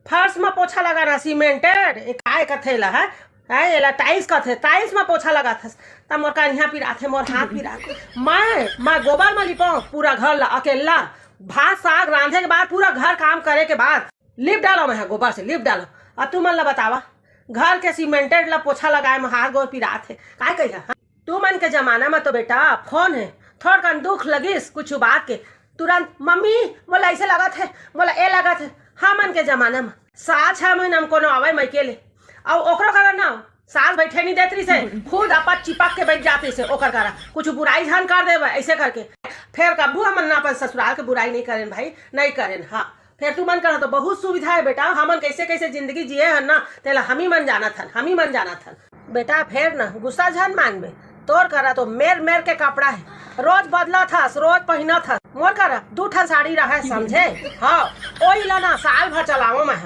फर्श में पोछा लगाना सीमेंटेड काय कथे ला है एला टाइल्स कथे टाइल्स में पोछा लगा था तब मोर कन्या पिराथे मोर हाथ पिरा मैं गोबर में लिपाऊं पूरा घर ला अकेला भात साग रांधे के बाद पूरा घर काम करे के बाद लिप डालो मैं गोबर से लिप डालो और तू मन ला बतावा घर के सीमेंटेड ला पोछा लगाए में हाथ गोर पिरात है काय कहिला तू मन के जमाना में तो बेटा फोन है थोड़ कन दुख लगिस कुछ बात के तुरंत मम्मी बोला ऐसे लगा थे बोला ए लगा थे हमन के जमाना में 6 महीना में कोनो आवे मैं केले और ओकरो करा ना सास बैठे नहीं देती से खुद अपन चिपक के बैठ जाती से ओकर करा कुछ बुराई झन कर देवे ऐसे करके फिर कबू हमन ना अपन ससुराल के बुराई नहीं करें भाई नहीं करें। हाँ फिर तू मन करा तो बहुत सुविधा है बेटा हमन कैसे कैसे जिंदगी जिए हन ना तेला हम ही मन जाना था बेटा फिर ना गुस्सा झन मानबे तोर करा तो मेर के कपड़ा है रोज बदला था रोज पहना था मोर करा 2 ठन साड़ी रहा समझे। हाँ ओही ला ना साल भर चलाओ मैं।